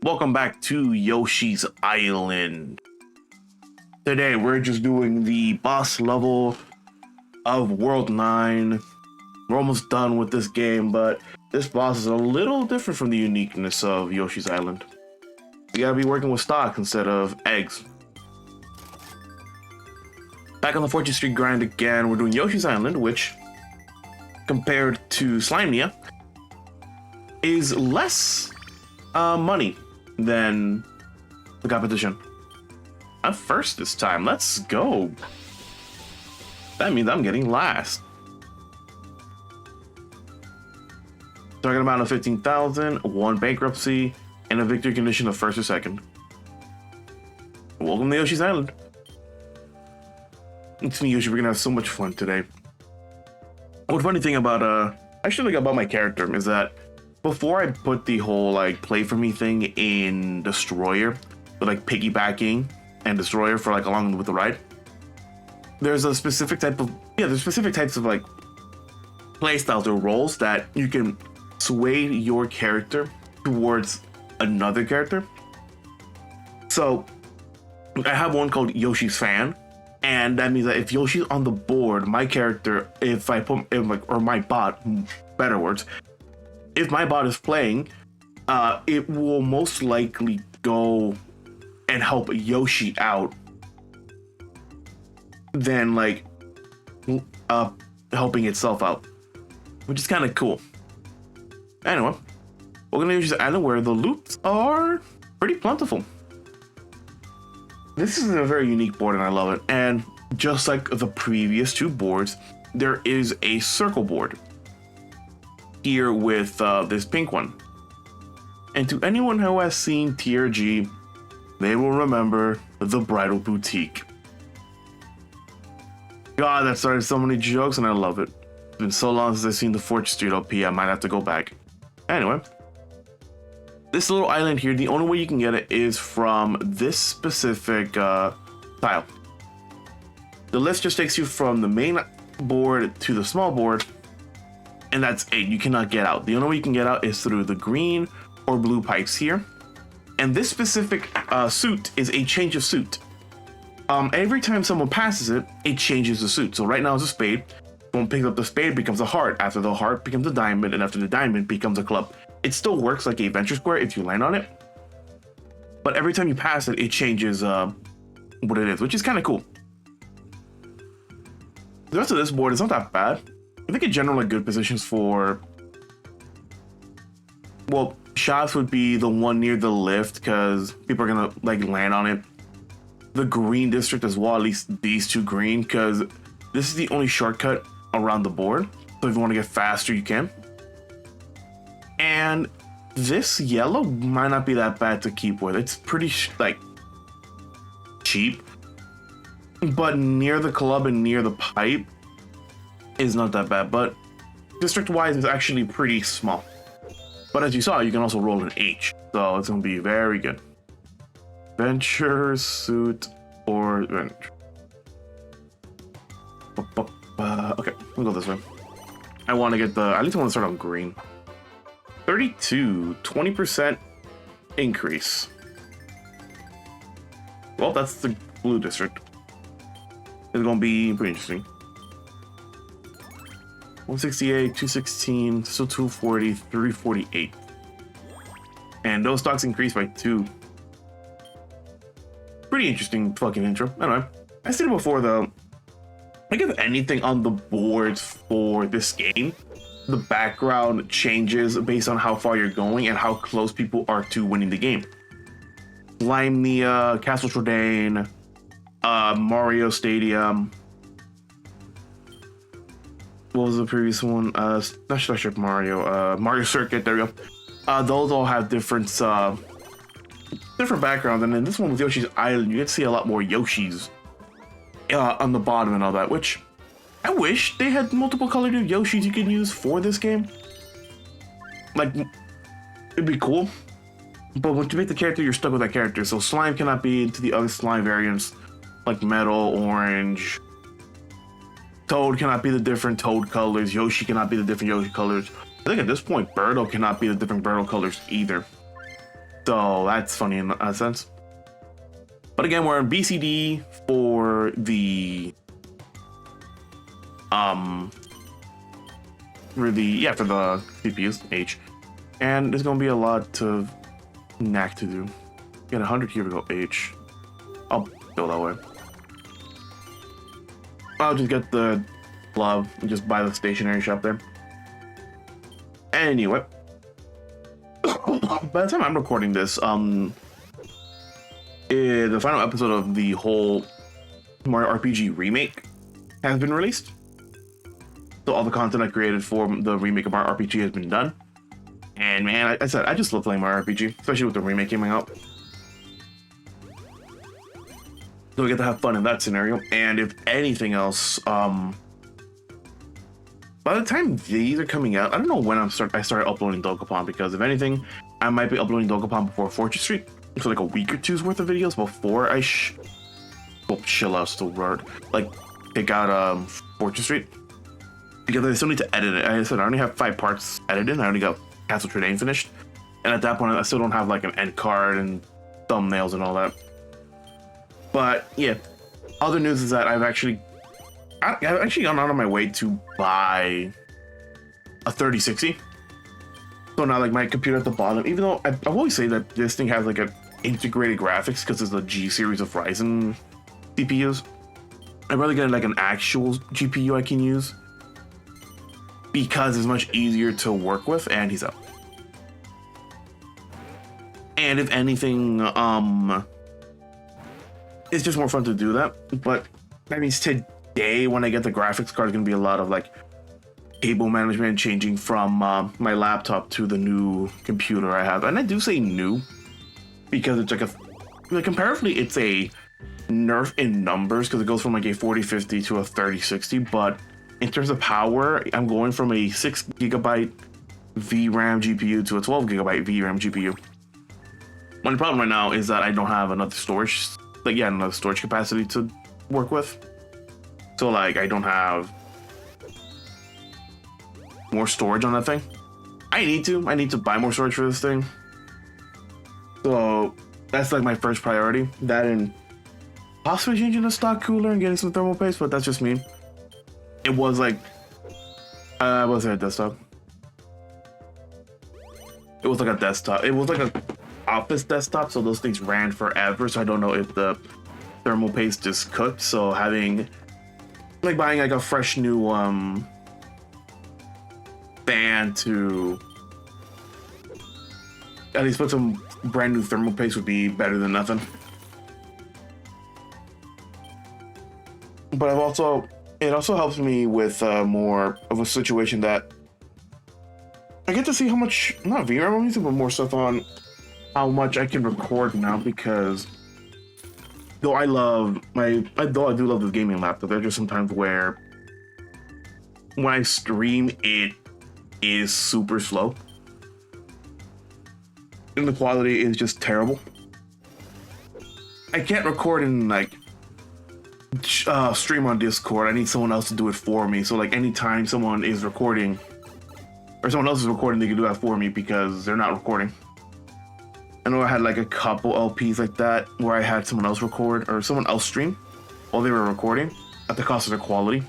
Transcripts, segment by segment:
Welcome back to Yoshi's Island. Today we're just doing the boss level of World 9. We're almost done with this game, but this boss is a little different from the uniqueness of Yoshi's Island. You gotta be working with stocks instead of eggs. Back on the Fortune Street grind again, we're doing Yoshi's Island, which, compared to Slimenia, is less money than the competition. I'm first this time. Let's go. That means I'm getting last. Target amount of 15,000, 1 bankruptcy, and a victory condition of first or second. Welcome to Yoshi's Island. It's me, Yoshi. We're gonna have so much fun today. One funny thing about actually about my character is that before I put the whole like play for me thing in Destroyer, with like piggybacking and Destroyer for like along with the ride, there's a specific type of there's specific types of like play styles or roles that you can sway your character towards another character. So I have one called Yoshi's Fan, and that means that if Yoshi's on the board, my character, if I put or my bot, better words, if my bot is playing, it will most likely go and help Yoshi out than like helping itself out, which is kind of cool. Anyway, we're gonna Yoshi's Island where the loots are pretty plentiful. This is a very unique board and I love it. And just like the previous two boards, there is a circle board here with this pink one. And to anyone who has seen TRG, they will remember the Bridal Boutique. God, that started so many jokes and I love it. It's been so long since I've seen the Fortune Street LP, I might have to go back. Anyway, this little island here, the only way you can get it is from this specific tile. The lift just takes you from the main board to the small board, and that's it. You cannot get out. The only way you can get out is through the green or blue pipes here. And this specific suit is a change of suit. Every time someone passes it, it changes the suit. So right now it's a spade. Someone picks up the spade, becomes a heart. After the heart becomes a diamond, and after the diamond becomes a club. It still works like a venture square if you land on it, but every time you pass it, it changes what it is, which is kind of cool. The rest of this board is not that bad. I think in general, like good positions for, well, shots would be the one near the lift because people are gonna like land on it. The green district as well, at least these two green, because this is the only shortcut around the board. So if you want to get faster, you can. And this yellow might not be that bad to keep with. It's pretty like cheap, but near the club and near the pipe is not that bad. But district wise is actually pretty small. But as you saw, you can also roll an H, so it's gonna be very good. Venture, suit, or venture. Okay, we'll go this way. I want to get at least I want to start on green. 32, 20% increase. Well, that's the blue district. It's gonna be pretty interesting. 168, 216, so 240, 348. And those stocks increased by 2. Pretty interesting fucking intro. Anyway, I said it before though. Like if anything on the boards for this game, the background changes based on how far you're going and how close people are to winning the game. Limnia, Castle Trodane, Mario Stadium. What was the previous one? Not Starship Mario. Mario Circuit. There we go. Those all have different backgrounds, and then this one with Yoshi's Island, you get to see a lot more Yoshis on the bottom and all that, which I wish they had multiple colored Yoshis you can use for this game. Like, it'd be cool. But when you make the character, you're stuck with that character. So slime cannot be into the other slime variants, like metal, orange. Toad cannot be the different Toad colors. Yoshi cannot be the different Yoshi colors. I think at this point, Birdo cannot be the different Birdo colors either. So that's funny in that sense. But again, we're on BCD for the for the CPUs H, and there's gonna be a lot of knack to do. Get 100 here we go H. I'll go that way. I'll just get the glove and just buy the stationery shop there. Anyway, by the time I'm recording this, the final episode of the whole Mario RPG remake has been released. So all the content I created for the remake of Mario RPG has been done. And man, I said I just love playing Mario RPG, especially with the remake coming out. So we get to have fun in that scenario. And if anything else, by the time these are coming out, I don't know when I started uploading Dokapon, because if anything, I might be uploading Dokapon before Fortune Street. So like a week or two's worth of videos before I chill out, still word. Like take out Fortune Street. Because I still need to edit it. I said I only have 5 parts edited. I only got Castle Tradain finished. And at that point I still don't have like an end card and thumbnails and all that. But yeah. Other news is that I've actually gone out of my way to buy a 3060. So now like my computer at the bottom, even though I've always say that this thing has like an integrated graphics because it's the G series of Ryzen CPUs. I'd rather get like an actual GPU I can use because it's much easier to work with. And he's out. And if anything, it's just more fun to do that. But that means today when I get the graphics card, it's gonna be a lot of like cable management, changing from my laptop to the new computer I have. And I do say new because it's like comparatively it's a nerf in numbers because it goes from like a 4050 to a 3060. But in terms of power, I'm going from a 6GB VRAM GPU to a 12GB VRAM GPU. One problem right now is that I don't have enough storage, enough storage capacity to work with. So like I don't have more storage on that thing. I need to buy more storage for this thing. So that's like my first priority. That and possibly changing the stock cooler and getting some thermal paste, but that's just me. It was like was it a desktop? It was like a desktop. It was like a office desktop, so those things ran forever. So I don't know if the thermal paste just cooked. So having like buying like a fresh new fan to at least put some brand new thermal paste would be better than nothing. But it also helps me with more of a situation that I get to see how much, not VRAM I'm using, but more stuff on how much I can record now, because though I do love the gaming laptop, there are just some times where when I stream it is super slow and the quality is just terrible. I can't record in like stream on Discord. I need someone else to do it for me. So like anytime someone is recording or someone else is recording, they can do that for me because they're not recording. I know I had like a couple LPs like that where I had someone else record or someone else stream while they were recording at the cost of their quality,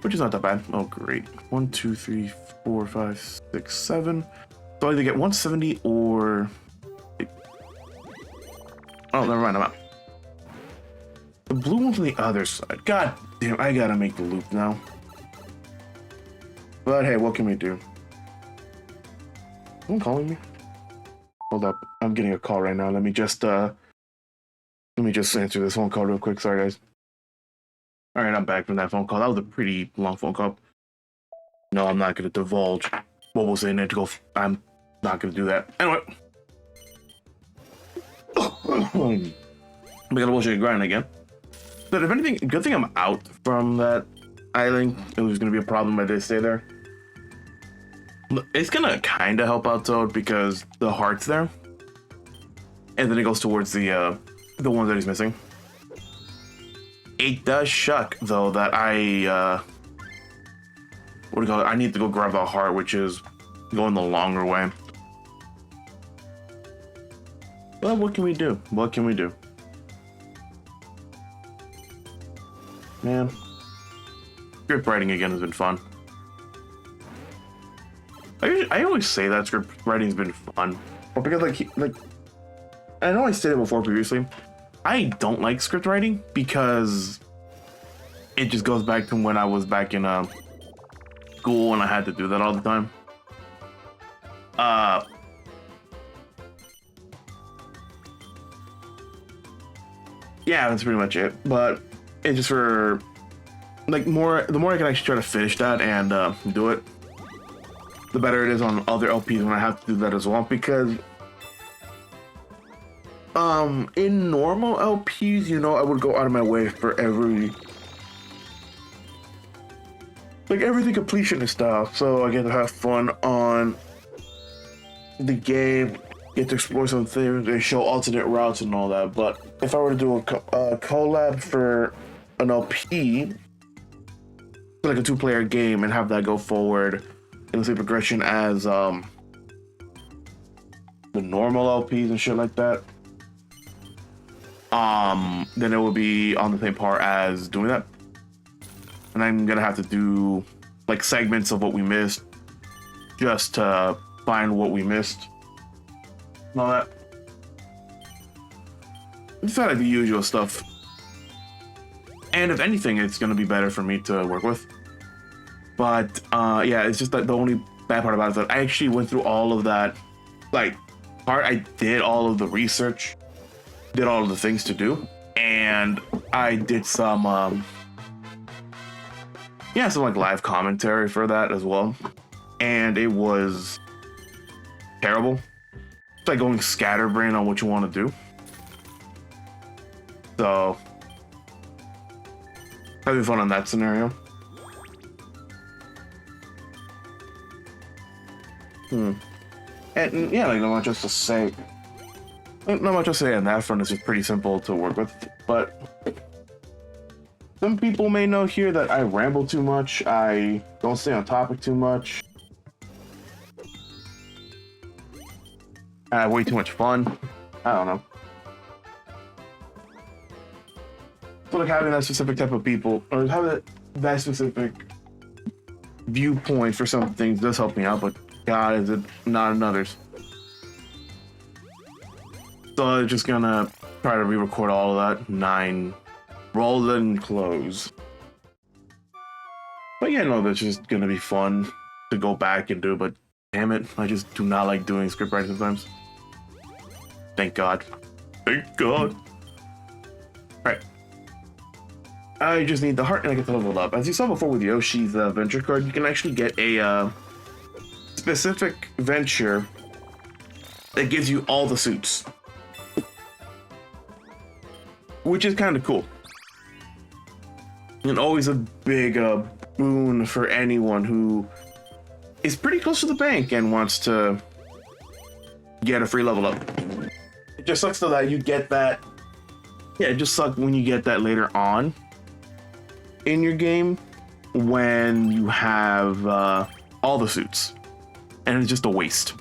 which is not that bad. Oh great. 1 2 3 4 5 6 7. So I either get 170 or oh, never mind, I'm out. The blue one's on the other side. God damn, I gotta make the loop now. But hey, what can we do? Someone calling me? Hold up, I'm getting a call right now. Let me just answer this phone call real quick. Sorry, guys. All right, I'm back from that phone call. That was a pretty long phone call. No, I'm not gonna divulge what was in it. I'm not gonna do that. Anyway, we got a bullshit grind again. But if anything, good thing I'm out from that island. It was gonna be a problem if I did stay there. It's gonna kind of help out though because the heart's there, and then it goes towards the one that he's missing. It does suck though that I what do you call it? I need to go grab the heart, which is going the longer way. Well, what can we do? What can we do? Man, script writing again has been fun. I always say that script writing's been fun, but because like I know I said it before previously. I don't like script writing because it just goes back to when I was back in school and I had to do that all the time. Yeah, that's pretty much it. But it's just for like the more I can actually try to finish that and do it, the better it is on other LPs when I have to do that as well. Because in normal LPs, you know, I would go out of my way for everything completionist style, so I get to have fun on the game, get to explore some things, and show alternate routes and all that. But if I were to do a collab for an LP, like a 2-player game, and have that go forward in the same progression as the normal LPs and shit like that, then it would be on the same par as doing that. And I'm gonna have to do like segments of what we missed just to find what we missed and all that. It's not like the usual stuff. And if anything, it's gonna be better for me to work with. But yeah, it's just that the only bad part about it is that I actually went through all of that like part. I did all of the research, did all of the things to do, and I did some some like live commentary for that as well, and it was terrible. It's like going scatterbrain on what you want to do. So having fun on that scenario. And yeah, like not much else to say. Not much to say on that front. It's just pretty simple to work with. But some people may know here that I ramble too much. I don't stay on topic too much. I have way too much fun. I don't know. So like having that specific type of people, or having that specific viewpoint for some things does help me out, but God, is it not in others. So I'm just gonna try to re-record all of that. 9. Roll and close. But yeah, no, that's just gonna be fun to go back and do, but damn it, I just do not like doing script writing sometimes. Thank God. Thank God. Alright. I just need the heart and I get to level up. As you saw before with Yoshi's venture card, you can actually get a specific venture that gives you all the suits, which is kind of cool. And always a big boon for anyone who is pretty close to the bank and wants to get a free level up. It just sucks though that you get that. Yeah, it just sucks when you get that later on in your game when you have all the suits. And it's just a waste.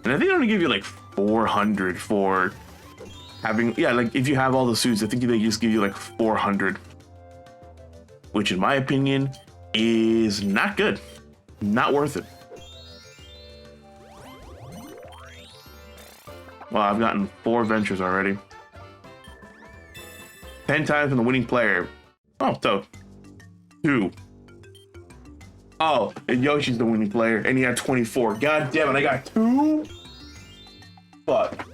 And I think they only give you like 400 for having, yeah, like if you have all the suits, I think they just give you like 400. Which in my opinion is not good. Not worth it. Well, I've gotten 4 ventures already. 10 times from the winning player. Oh, so 2. Oh, and Yoshi's the winning player, and he had 24. God damn it, I got 2? Fuck.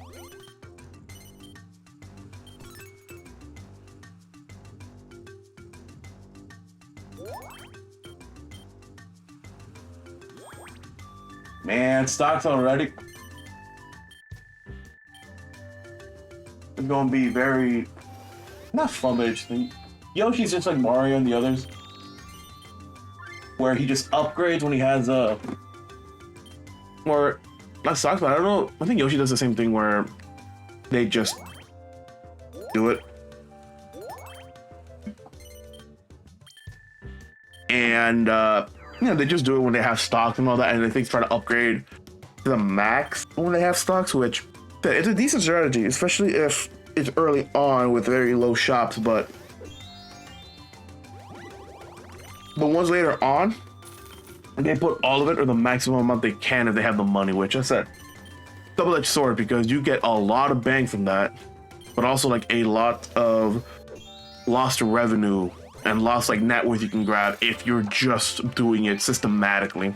Man, stocks already. It's gonna be very, not fun, but interesting. Yoshi's just like Mario and the others, where he just upgrades when he has or not stocks, but I don't know. I think Yoshi does the same thing where they just do it. And they just do it when they have stocks and all that, and they think try to upgrade to the max when they have stocks, which it's a decent strategy, especially if it's early on with very low shops, but the ones later on, they put all of it or the maximum amount they can if they have the money, which I said, double-edged sword, because you get a lot of bang from that, but also like a lot of lost revenue and lost like net worth you can grab if you're just doing it systematically.